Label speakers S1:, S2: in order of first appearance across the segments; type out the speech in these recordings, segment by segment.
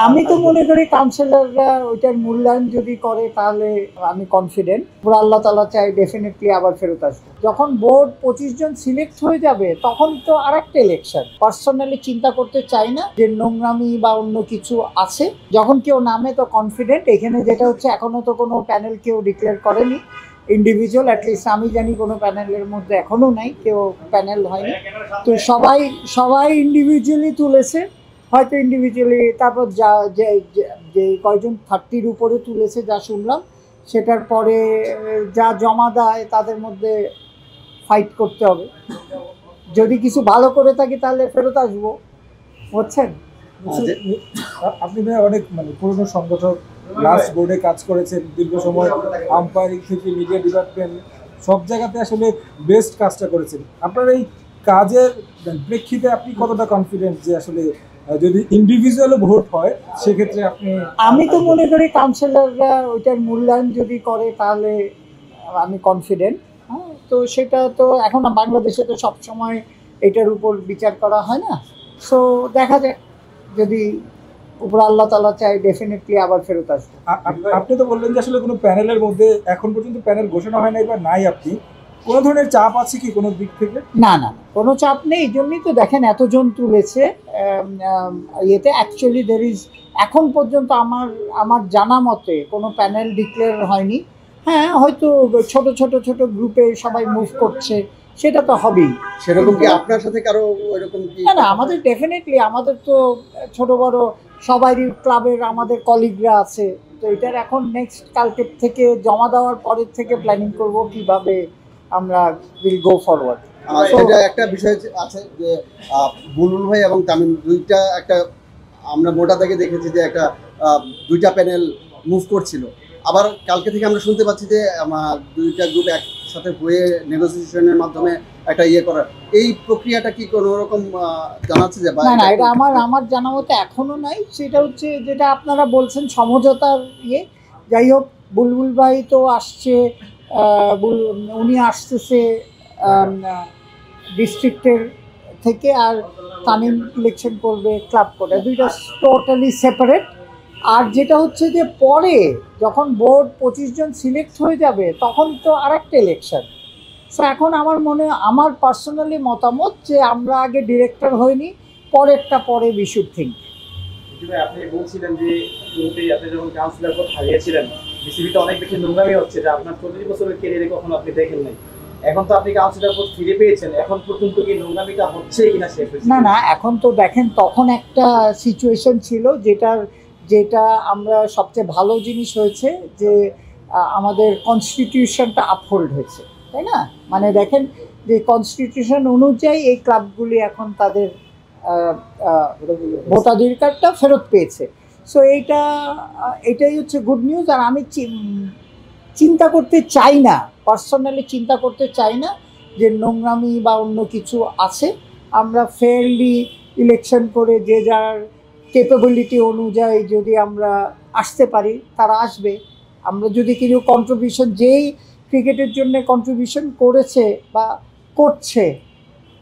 S1: আমি তো মনে করি কাউন্সিলররা ওইটার মূল্যায়ন যদি করে তাহলে আমি কনফিডেন্ট পুরো আল্লাহ তাআলা চাই ডেফিনেটলি আবার ফেরত আসবো। যখন বোর্ড 25 জন সিলেক্ট হয়ে যাবে তখন তো আরেকটা ইলেকশন। পার্সোনালি চিন্তা করতে চাই না যে নোংরামি বা অন্য কিছু আছে। যখন কেউ নামে তো কনফিডেন্ট। এখানে যেটা হচ্ছে এখনো তো কোনো প্যানেল কেউ ডিক্লেয়ার করেনি। ইন্ডিভিজুয়াল অ্যাটলিস্ট আমি জানি কোনো প্যানেলের মধ্যে এখনো নাই, কেউ প্যানেল হয়নি। তো সবাই সবাই ইন্ডিভিজুয়ালি তুলেছে, হয়তো ইন্ডিভিজুয়ালি। তারপর যা যে যে কয়জন 30-র উপরে তুলেছে যা শুনলাম, সেটার পরে যা জমা দেয় তাদের মধ্যে ফাইট করতে হবে। যদি কিছু ভালো করে থাকি তাহলে ফেরত আসবো, বুঝছেন।
S2: আপনি ভাই অনেক পুরনো সংগঠক, লাস্ট বোর্ডে কাজ করেছেন দীর্ঘ সময়, আম্পায়ারিং থেকে মিডিয়া ডিপার্টমেন্ট সব জায়গাতে আসলে বেস্ট কাজটা করেছেন। আপনার এই কাজের প্রেক্ষিতে আপনি কতটা কনফিডেন্ট যে আসলে যদি ইন্ডিভিজুয়ালও ভোট হয় সেক্ষেত্রে আপনি?
S1: আমি তো মনে করি কাউন্সিলররা ওইটার মূল্যায়ন যদি করে তাহলে আমি কনফিডেন্ট। হ্যাঁ, তো সেটা তো এখন বাংলাদেশে তো সবসময় এটার উপর বিচার করা হয় না। সো দেখা যাক, যদি উপর আল্লাহ তাআলা চাই ডেফিনেটলি আবার ফেরত আসবো।
S2: আপনি তো বললেন যে আসলে কোনো প্যানেলের মধ্যে এখন পর্যন্ত প্যানেল ঘোষণা হয় নাই বা নাই, আপনি কোনো ধরনের চাপ আছে কি কোনো দিক থেকে?
S1: না না, কোনো চাপ নেই। এই জন্যই তো দেখেন এতজন তুলেছে ইয়েতে। অ্যাকচুয়ালি দের ইজ এখন পর্যন্ত আমার জানা মতে কোনো প্যানেল ডিক্লেয়ার হয়নি। হ্যাঁ, হয়তো ছোট ছোট ছোট গ্রুপে সবাই মুভ করছে, সেটা তো হবেই।
S3: সেরকম কি আপনার সাথে কারো ওইরকম কি?
S1: না না, আমাদের ডেফিনেটলি আমাদের তো ছোট বড় সবারই ক্লাবের আমাদের কলিগরা আছে। তো এটার এখন নেক্সট কালকের থেকে জমা দেওয়ার পরের থেকে প্ল্যানিং করব কিভাবে আমরা উইল গো ফরওয়ার্ড।
S3: এটা একটা বিষয় আছে যে বুলবুল ভাই এবং তামিম দুইটা একটা, আমরা মোটা থেকে দেখেছি যে একটা দুইটা প্যানেল মুভ করছিল। আবার কালকে থেকে আমরা শুনতে পাচ্ছি যে দুইটা গ্রুপ একসাথে হয়ে নেগোসিয়েশনের মাধ্যমে একটা ইয়ে করার, এই প্রক্রিয়াটা কি কোনো রকম জানাচ্ছে যে?
S1: না না, এটা আমার জানা মতে এখনো নাই। সেটা হচ্ছে যেটা আপনারা বলছেন সমঝোতার ইয়ে। যাই হোক, বুলবুল ভাই তো আসছে, উনি আসতেছে ডিস্ট্রিক্টের থেকে, আর তামিম ইলেকশন করবে ক্লাব কোর্টে। দুইটা টোটালি সেপারেট। আর যেটা হচ্ছে যে পরে যখন বোর্ড 25 জন সিলেক্ট হয়ে যাবে তখন তো আরেকটা ইলেকশন। সো এখন আমার পার্সোনালি মতামত যে আমরা আগে ডিরেক্টর হইনি, পরেরটা পরে উই শুড থিঙ্ক।
S4: আপনি বলছিলেন যে শুরুতেই আপনি যখন কাউন্সিলর পদ হারিয়েছিলেন, বিসিবিতে অনেক বেশি নোংরামি হচ্ছে, যা আপনার 40 বছরের ক্যারিয়ারে কখনো আপনি দেখেন নাই। এখন তো আপনি কাউন্সিলর পদ ফিরে পেয়েছেন, এখন পর্যন্ত কি নোংরামিটা হচ্ছে কিনা শেষ হয়েছে?
S1: না না, এখন তো দেখেন তখন একটা সিচুয়েশন ছিল যেটা আমরা সবচেয়ে ভালো জিনিস হয়েছে যে আমাদের কনস্টিটিউশনটা আপহোল্ড হয়েছে, তাই না? মানে দেখেন যে কনস্টিটিউশন অনুযায়ী এই ক্লাবগুলি এখন তাদের ভোটাধিকারটা ফেরত পেয়েছে। সো এটাই হচ্ছে গুড নিউজ। আর আমি চিন্তা করতে চাই না, পার্সোনালি চিন্তা করতে চাই না যে নোংরামি বা অন্য কিছু আছে। আমরা ফেয়ারলি ইলেকশন করে যে যার ক্যাপাবিলিটি অনুযায়ী যদি আমরা আসতে পারি তারা আসবে। আমরা যদি কিছু কন্ট্রিবিউশন, যেই ক্রিকেটের জন্য কন্ট্রিবিউশন করেছে বা করছে,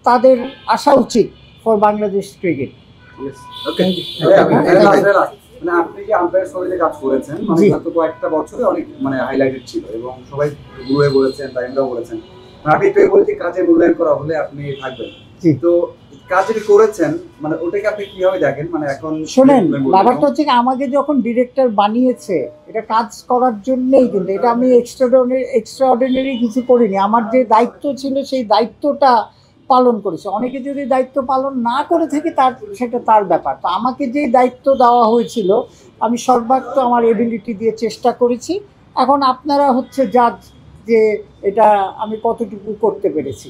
S1: তাদের আসা উচিত ফর বাংলাদেশ ক্রিকেট।
S5: আপনি যে আম্পায়ার শরীরে কাজ করেছেন, গত কয়েকটা বছরে অনেক হাইলাইটেড ছিল এবং সবাই গুরুয়ে বলেছেন, তাইমরাও বলেছেন, আপনি তো বলতে কাজে মূল্যায়ন করা হলে আপনি থাকবেন। তো কাজ যেটা করেছেন ওটাকে আপনি কিভাবে দেখেন? এখন
S1: শোনেন, ব্যাপারটা হচ্ছে আমাকে যখন ডিরেক্টর বানিয়েছে এটা কাজ করার জন্যই, কিন্তু এটা আমি এক্সট্রাঅর্ডিনারি কিছু করিনি। আমার যে দায়িত্ব ছিল সেই দায়িত্বটা পালন করেছে। অনেকে যদি দায়িত্ব পালন না করে থাকে সেটা তার ব্যাপার। তো আমাকে যে দায়িত্ব দেওয়া হয়েছিল আমি সর্বাত্মক আমার এবিলিটি দিয়ে চেষ্টা করেছি। এখন আপনারা হচ্ছে জাজ যে এটা আমি কতটুকু করতে পেরেছি।